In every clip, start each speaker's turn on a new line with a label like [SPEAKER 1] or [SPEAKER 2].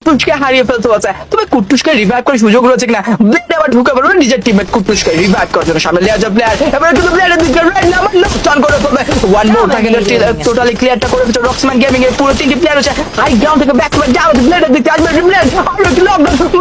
[SPEAKER 1] কুট্টুসকে হারিয়ে ফেলতে হচ্ছে। তবে কুট্টুসকে রিভাইভ করার সুযোগ রয়েছে কিনা, ব্লেড আবার ঢুকে পড়বে নিজের টিমমেট কুট্টুসকে রিভাইভ করার জন্য। সামনে লেয়ার প্লেয়ার, এবার কিন্তু ব্লেডের দিকে রেড নাম্বার নকডাউন করে ফেলবে। ওয়ান মোর কিন্তু টোটালি ক্লিয়ারটা করে ফেলছে রক্সম্যান গেমিং এর পুরো তিনটি প্লেয়ার আছে। হাই গ্রাউন্ড থেকে ব্যাক টু ব্যাক ডাউন ব্লেডের দিকে আসবে ব্লেড, আর একটু knockdown back to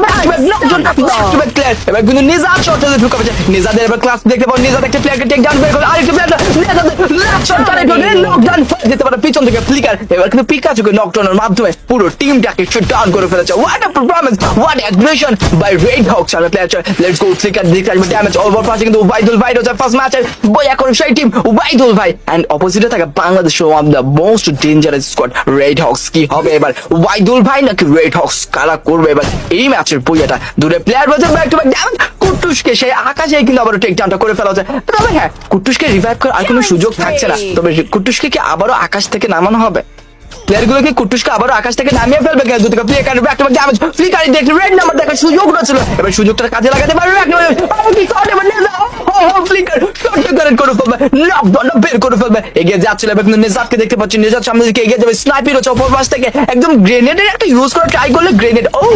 [SPEAKER 1] back clear. এবার কিন্তু নিজাদ শটে ঢুকে পড়ছে। নিজাদের এবার ক্লাস দেখতে পাও, নিজাদ একটা প্লেয়ারকে টেক ডাউন বের করে আরেকটা প্লেয়ার নিজাদের লেফট শট কানেক্ট করে নকডাউন যেতে পারে পিছন থেকে ফ্লিকার। এবার কিন্তু পিকাচুকে নকডাউনের মাধ্যমে পুরো টিমটাকে শুট ডাউন করে ফেলেছে। What a performance, what aggression by Red Hawks. আর প্লেয়ার লেটস গো ফ্লিকার দিকে আসবে ড্যামেজ ওভার পাসে কিন্তু ওবাইদুল ভাই রয়েছে ফার্স্ট ম্যাচে বই এখন সেই টিম ওবাইদুল ভাই এন্ড অপোজিটে থাকে বাংলাদেশের one of the most dangerous squad red Hawks. কি হবে এবার, ওবাইদুল ভাই নাকি রেড হকস, কারা করবে এবার এই ম্যাচের বইটা? দূরে প্লেয়ার রয়েছে ব্যাক টু ব্যাক ড্যামেজ। কুট্টুসকে সেই আকাশে কিন্তু আবারও টেক ডাউনটা করে ফেলা হচ্ছে। তবে হ্যাঁ, কুট্টুসকে রিভাইভ করার আর কোনো সুযোগ থাকছে না। তবে কুট্টুসকে কি আবারও আকাশ থেকে নামানো হবে? প্লেয়ারগুলোকে কুট্টুসকে আবারও আকাশ থেকে নামিয়ে ফেলবে কেন? দুটো player back to back damage. Flicker দেখতে রেড নাম্বার দেখার সুযোগ রয়েছিল, এবার সুযোগটা কাজে লাগাতে পারবে ব্যাক কি করে মানে ফ্লিকার শট কারেক্ট করে ফেলবে, নকডাউন বের করে ফেলবে। এগিয়ে যাচ্ছিল এবার কিন্তু নিজাদকে দেখতে পাচ্ছি, নিজাদ সামনে দিকে এগিয়ে যাবে। স্নাইপার হচ্ছে অপর পাশ থেকে একদম গ্রেনেডের একটা ইউজ করে ট্রাই করলে গ্রেনেড। ও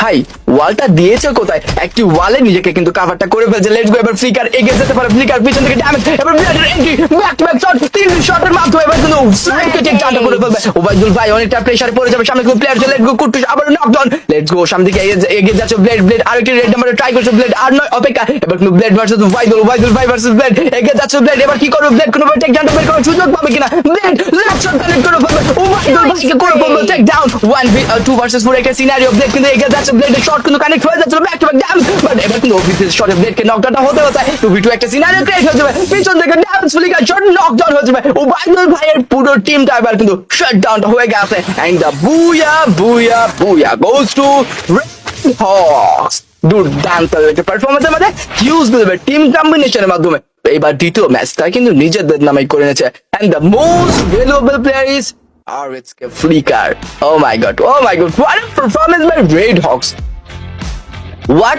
[SPEAKER 1] ভাই, ওয়ালটা দিয়েছে কোথায়? একটি ওয়ালে নিজেকে কিন্তু কাভারটা করে ফেলছে। লেটস গো, এবার ফ্লিকার এগিয়ে যেতে পারে। ফ্লিকার পিছন থেকে ড্যামেজ, এবার ব্লেডের entry back to back shot, তিন শটের মাধ্যমে এবার কিন্তু স্নাইপকে টেক ডাউন করে ফেলবে। ওবাইদুল ভাই অনেকটা প্রেসারে পড়ে যাবে। সামনে কিন্তু প্লেয়ার চলে লেটস গো কুট্টুস আবার নকডাউন। লেটস গো, সামনে দিকে এগিয়ে যাচ্ছে ব্লেড আরেকটি রেড নাম্বারে ট্রাই করছে। ব্লেড আর নয় অপেক্ষা, এবার কিন্তু ব্লেড ভার্সেস ওবাইদুল ভাই ভার্সেস ব্লেড এগিয়ে যাচ্ছে ব্লেড। এবার কি করবে ব্লেড, কোনো টেক ডাউন বের করার সুযোগ পাবে কিনা? ব্লেড লেফট শট কানেক্ট করে ফেলবে, ওবাইদুল ভাইকে করে ফেলবে টেক ডাউন। 1v2 ভার্সেস 4 একটা সিনারিও। ব্লেড কিন্তু এগিয়ে যাচ্ছে, ব্লেডের শট কিন্তু কানেক্ট হয়ে যাচ্ছে back to back damage. But এবার কিন্তু অফিসের শটে ব্লেডকে নকডাউন হতে হতে 2v2 একটা সিনারিও ক্রিয়েট হয়ে যাবে। পিছন থেকে ড্যামেজ ফ্লিকার শট নকডাউন হয়ে যাবে। ওবাইদুল ভাইয়ের পুরো টিমটা এবার কিন্তু শাট ডাউন হয়ে গেছে। এন্ড দ্য বুয়া গোস টু রেড হকস। দুর্দান্ত একটা পারফরম্যান্সের মধ্যে হিউজ দেবে টিম কম্বিনেশনের মাধ্যমে এবার দ্বিতীয় ম্যাচটা কিন্তু নিজেদের নামে করে নিয়েছে। And the most valuable player is RHK Flicker. Oh my god, what a performance by Red Hawks. What